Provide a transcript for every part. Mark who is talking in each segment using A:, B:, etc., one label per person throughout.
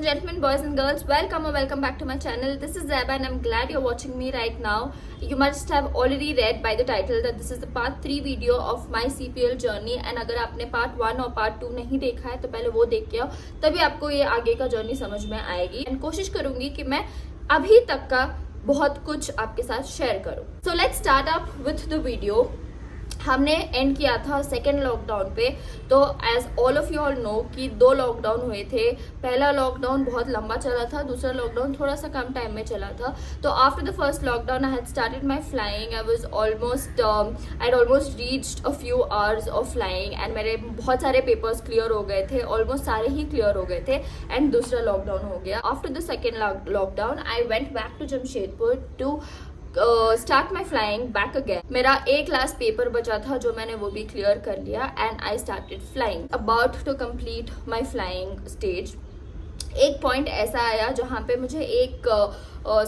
A: and gentlemen, boys and girls, welcome or welcome back to my channel. This is Zeba and I'm glad you're watching me right now. You must have already read by the title that this is the part 3 video of my CPL journey and अगर आपने part 1 और part 2 नहीं देखा है तो पहले वो देख के आओ, तभी आपको ये आगे का जर्नी समझ में आएगी एंड कोशिश करूंगी कि मैं अभी तक का बहुत कुछ आपके साथ शेयर करूं. So let's start up with the video. हमने एंड किया था सेकेंड लॉकडाउन पे. तो as all of you all know कि 2 लॉकडाउन हुए थे. पहला लॉकडाउन बहुत लंबा चला था, दूसरा लॉकडाउन थोड़ा सा कम टाइम में चला था. तो after the first lockdown I had started my flying. I had almost reached a few hours of flying and मेरे बहुत सारे पेपर्स क्लियर हो गए थे, ऑलमोस्ट सारे ही क्लियर हो गए थे एंड दूसरा लॉकडाउन हो गया. After the second lockdown I went back to Jamshedpur to start my flying back again. मेरा एक लास्ट पेपर बचा था जो मैंने वो भी क्लियर कर लिया and I started flying. About to complete my flying stage. एक पॉइंट ऐसा आया जहाँ पे मुझे एक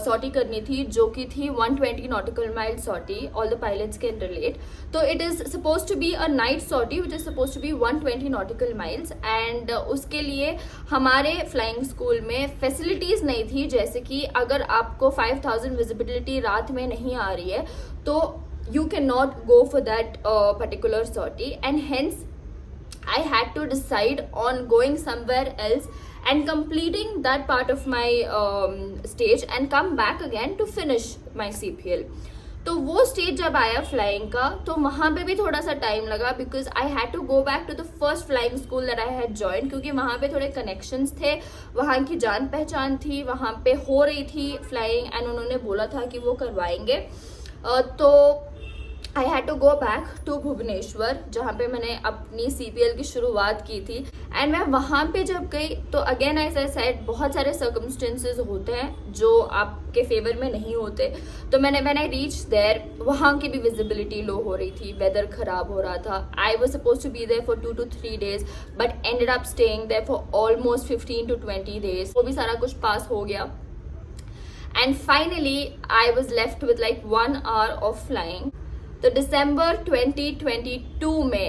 A: सॉर्टी करनी थी जो कि थी 120 nautical mile sortie. All the pilots can relate. तो it is suppose to be a night sortie which is suppose to be 120 nautical miles and उसके लिए हमारे फ्लाइंग स्कूल में फैसिलिटीज नहीं थी. जैसे कि अगर आपको 5000 विजिबिलिटी रात में नहीं आ रही है तो you can not go for that particular sortie and hence I had to decide on going somewhere else and completing that part of my stage and come back again to finish my CPL. तो वो stage जब आया flying का तो वहाँ पे भी थोड़ा सा टाइम लगा because I had to go back to the first flying school that I had join, क्योंकि वहाँ पे थोड़े कनेक्शंस थे, वहाँ की जान पहचान थी, वहाँ पे हो रही थी फ्लाइंग एंड उन्होंने बोला था कि वो करवाएंगे. तो I had to go back to Bhubaneswar जहाँ पे मैंने अपनी CPL की शुरुआत की थी. एंड मैं वहाँ पे जब गई तो अगेन एज आई सेड बहुत सारे सर्कमस्टेंसेज होते हैं जो आपके फेवर में नहीं होते. तो व्हेन आई रीच देयर वहाँ की भी विजिबिलिटी लो हो रही थी, वेदर खराब हो रहा था. I was suppose to be there for 2 to 3 days but ended up staying there for almost 15 to 20 days. वो भी सारा कुछ पास हो गया and finally I was left with like 1 hour of flying. तो दिसंबर 2022 में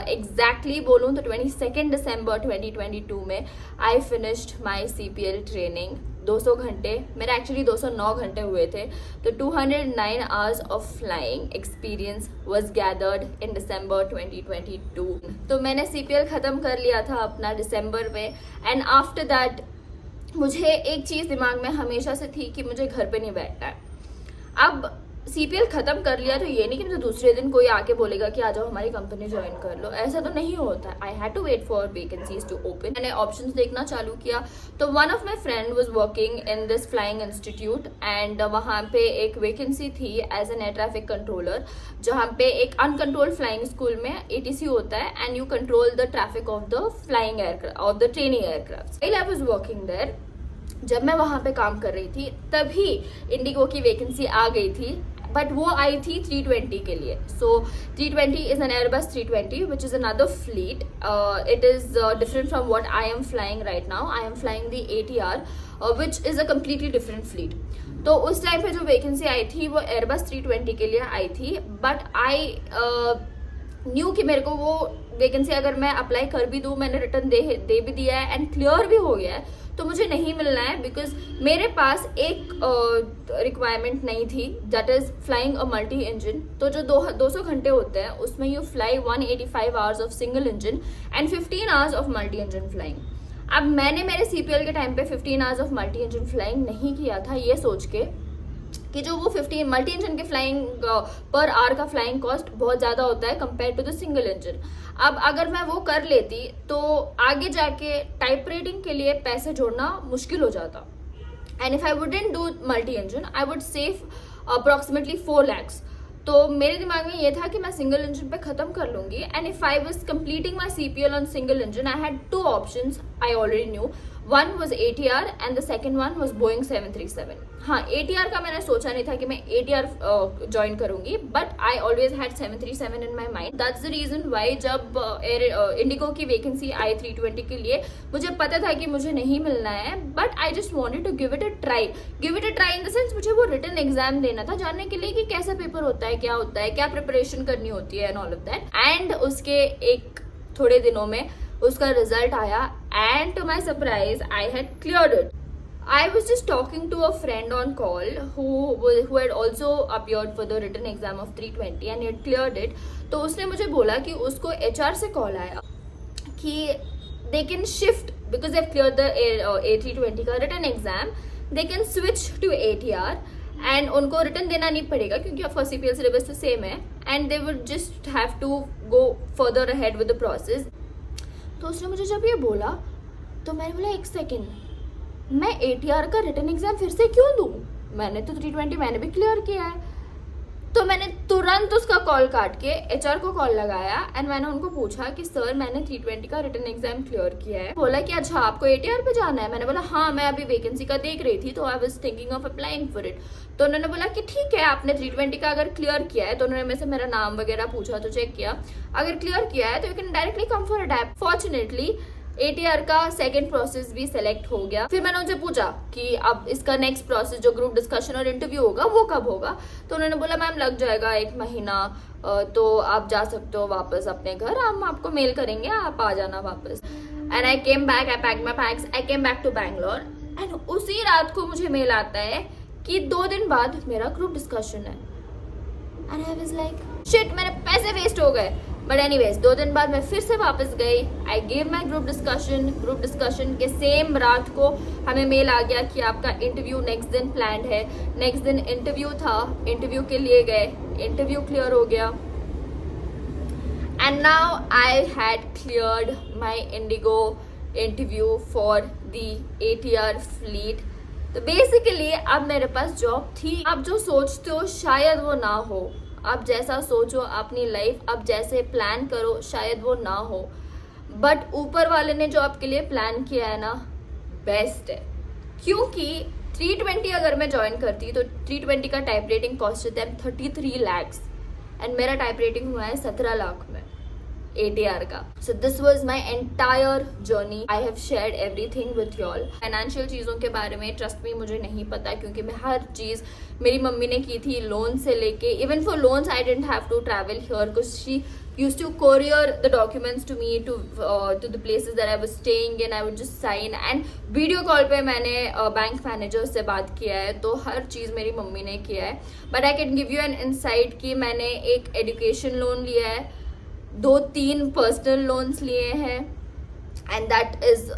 A: एग्जैक्टली बोलूँ तो 22 दिसंबर 2022 में I finished my CPL training. 200 घंटे, मेरा एक्चुअली 209 घंटे हुए थे. तो 209 hours of flying experience was gathered in December 2022. तो मैंने CPL ख़त्म कर लिया था अपना दिसंबर में एंड आफ्टर दैट मुझे एक चीज़ दिमाग में हमेशा से थी कि मुझे घर पे नहीं बैठना है. अब CPL खत्म कर लिया तो ये नहीं कि मुझे दूसरे दिन कोई आके बोलेगा कि आ जाओ हमारी कंपनी ज्वाइन कर लो, ऐसा तो नहीं होता. I had to wait for vacancies to open. मैंने ऑप्शंस देखना चालू किया तो one of my friend was working in this flying institute and वहाँ पे एक वैकेंसी थी as an air traffic controller, जहाँ पे एक अनकंट्रोल्ड फ्लाइंग स्कूल में ATC होता है and you control the traffic of the flying aircraft of the training aircraft. I was working there. जब मैं वहाँ पे काम कर रही थी तभी इंडिगो की वैकेंसी आ गई थी बट वो आई थी 320 के लिए. सो 320 is an Airbus 320 which is another fleet. It is different from what I am flying right now. I am flying the ATR which is a completely different fleet. तो उस time पे जो वैकेंसी आई थी वो एयरबस 320 के लिए आई थी but I knew कि मेरे को वो वैकेंसी अगर मैं अप्लाई कर भी दूँ, मैंने रिटर्न दे भी दिया है एंड क्लियर भी हो गया है, तो मुझे नहीं मिलना है बिकॉज मेरे पास एक रिक्वायरमेंट नहीं थी that is flying a multi engine. तो जो 200 घंटे होते हैं उसमें you fly 185 hours of single engine and 15 hours of multi engine flying. अब मैंने मेरे CPL के टाइम पे 15 hours of multi engine flying नहीं किया था ये सोच के कि जो वो 15 मल्टी इंजन के फ्लाइंग पर आवर का फ्लाइंग कॉस्ट बहुत ज़्यादा होता है compare to the single engine. अब अगर मैं वो कर लेती तो आगे जाके टाइप रेटिंग के लिए पैसे जोड़ना मुश्किल हो जाता and if I wouldn't do multi engine I would save approximately 4 lakhs. तो मेरे दिमाग में ये था कि मैं सिंगल इंजन पे खत्म कर लूंगी and if I was completing my CPL on single engine I had 2 options I already knew. One was ATR and the second one was Boeing 737. हाँ, ATR का मैंने सोचा नहीं था कि मैं ATR ज्वाइन करूंगी but I always had 737 in my mind. That's the reason why जब इंडिगो की वैकेंसी आई 320 के लिए मुझे पता था कि मुझे नहीं मिलना है but I just wanted to give it a try in the sense मुझे वो रिटन एग्जाम देना था जानने के लिए कि कैसा पेपर होता है, क्या प्रिपरेशन करनी होती है and all of that. And उसके एक थोड़े दिनों में उसका रिजल्ट आया and to my surprise I had cleared it. I was just talking to a friend on call who had also appeared for the written exam of 320 and he had cleared it. तो उसने मुझे बोला कि उसको HR से call आया कि they can shift because they've cleared the A320 का written exam, they can switch to ATR and उनको रिटर्न देना नहीं पड़ेगा क्योंकि ऑफ कोर्स CPL सिलेबस तो सेम है and they would just have to go further ahead with the process. तो उसने मुझे जब ये बोला तो मैंने बोला एक सेकेंड, मैं ATR का रिटर्न एग्जाम फिर से क्यों दूँ? मैंने तो 320 मैंने भी क्लियर किया है. तो मैंने तुरंत उसका कॉल काट के HR को कॉल लगाया एंड मैंने उनको पूछा कि सर मैंने 320 का रिटर्न एग्जाम क्लियर किया है. बोला कि अच्छा आपको ATR पे जाना है. मैंने बोला हाँ, मैं अभी वैकेंसी का देख रही थी तो I was thinking of applying for it. तो उन्होंने बोला कि ठीक है, आपने 320 का अगर क्लियर किया है, तो उन्होंने मेरे से मेरा नाम वगैरह पूछा तो चेक किया. अगर क्लियर किया है तो you can directly come for a. Fortunately ATR का सेकेंड प्रोसेस भी सिलेक्ट हो गया. फिर मैंने उनसे पूछा कि अब इसका नेक्स्ट प्रोसेस जो ग्रुप डिस्कशन और इंटरव्यू होगा वो कब होगा. तो उन्होंने बोला मैम लग जाएगा 1 महीना, तो आप जा सकते हो वापस अपने घर, हम आपको मेल करेंगे, आप आ जाना वापस. And I came back, I packed my bags, I came back to Bangalore and उसी रात को मुझे मेल आता है कि 2 दिन बाद मेरा ग्रुप डिस्कशन है. And I was like shit, मेरे पैसे वेस्ट हो गए. बट एनीवेज 2 दिन बाद मैं फिर से वापस गई. I gave my group discussion के सेम रात को हमें मेल आ गया कि आपका इंटरव्यू नेक्स्ट दिन प्लान्ड है. नेक्स्ट दिन इंटरव्यू था, इंटरव्यू के लिए गए, इंटरव्यू क्लियर हो गया and now I had cleared my Indigo interview for the ATR fleet. तो बेसिकली अब मेरे पास जॉब थी. आप जो सोचते हो शायद वो ना हो, आप जैसा सोचो अपनी लाइफ, आप जैसे प्लान करो शायद वो ना हो, बट ऊपर वाले ने जो आपके लिए प्लान किया है ना, बेस्ट है. क्योंकि 320 अगर मैं ज्वाइन करती तो 320 का टाइप रेटिंग कॉस्ट है 33 lakhs एंड मेरा टाइप रेटिंग हुआ है 17 लाख में ATR का. So this was my entire journey. I have shared everything with y'all. Financial चीज़ों के बारे में ट्रस्ट मी मुझे नहीं पता क्योंकि मैं हर चीज़ मेरी मम्मी ने की थी लोन से लेके. Even for loans I didn't have to travel here because she used to courier the documents to me to the places that I was staying in. I would just sign and video call पे मैंने bank manager से बात किया है. तो हर चीज़ मेरी mummy ने किया है. But I can give you an insight कि मैंने एक एजुकेशन लोन लिया है, 2-3 पर्सनल लोन्स लिए हैं and that is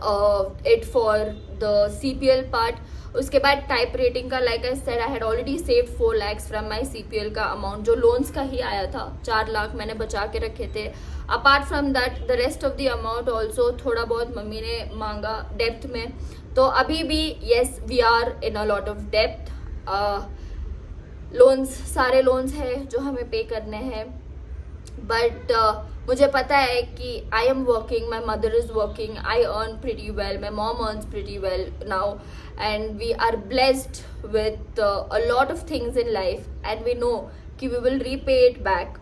A: it for the CPL part. उसके बाद टाइप रेटिंग का like I said I had already saved 4 lakhs from my CPL का अमाउंट जो लोन्स का ही आया था. 4 लाख मैंने बचा के रखे थे. Apart from that the rest of the amount also थोड़ा बहुत मम्मी ने मांगा डेप्थ में. तो अभी भी yes we are in a lot of depth. Loans सारे लोन्स है जो हमें पे करने हैं. बट मुझे पता है कि I am working, my mother is working, I earn pretty well, my mom earns pretty well now and we are blessed with a lot of things in life and we know कि we will repay it back.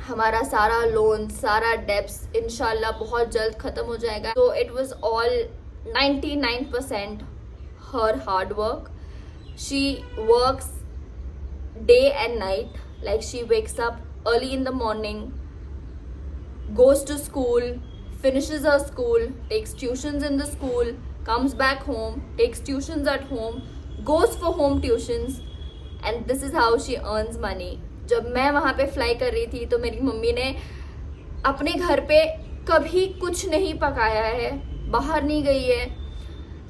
A: हमारा सारा loan, सारा debts इंशाल्लाह बहुत जल्द ख़त्म हो जाएगा. तो it was all 99% her hard work. She works day and night, like she wakes up early in the morning, goes to school, finishes her school, takes tuitions in the school, comes back home, takes tuitions at home, goes for home tuitions and this is how she earns money. जब मैं वहाँ पे fly कर रही थी तो मेरी mummy ने अपने घर पे कभी कुछ नहीं पकाया है, बाहर नहीं गई है.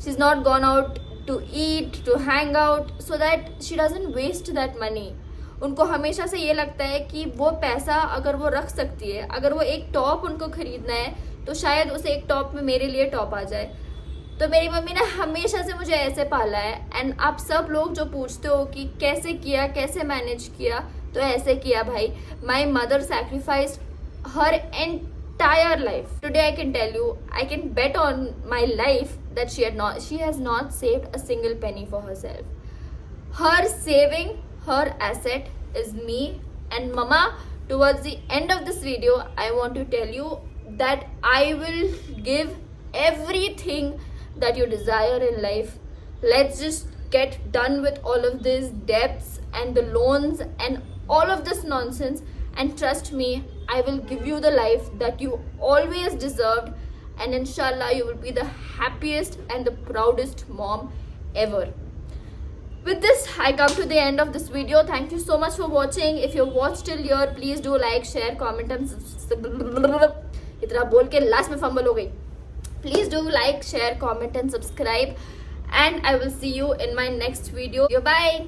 A: She is not gone out to eat, to hang out so that she doesn't waste that money. उनको हमेशा से ये लगता है कि वो पैसा अगर वो रख सकती है, अगर वो एक टॉप उनको खरीदना है तो शायद उस एक टॉप में मेरे लिए टॉप आ जाए. तो मेरी मम्मी ने हमेशा से मुझे ऐसे पाला है. एंड आप सब लोग जो पूछते हो कि कैसे किया, कैसे मैनेज किया, तो ऐसे किया भाई. My mother sacrificed her entire life. Today I can tell you, I can bet on my life that she has not saved a single penny for herself. Her saving, her asset is me. And mama, towards the end of this video, I want to tell you that I will give everything that you desire in life. Let's just get done with all of these debts and the loans and all of this nonsense, and trust me, I will give you the life that you always deserved. and inshallah you will be the happiest and the proudest mom ever. With this, I come to the end of this video. Thank you so much for watching. If you watched till here, please do like, share, comment and इतना बोल के last में fumble हो गई. Please do like, share, comment and subscribe, and I will see you in my next video. Bye.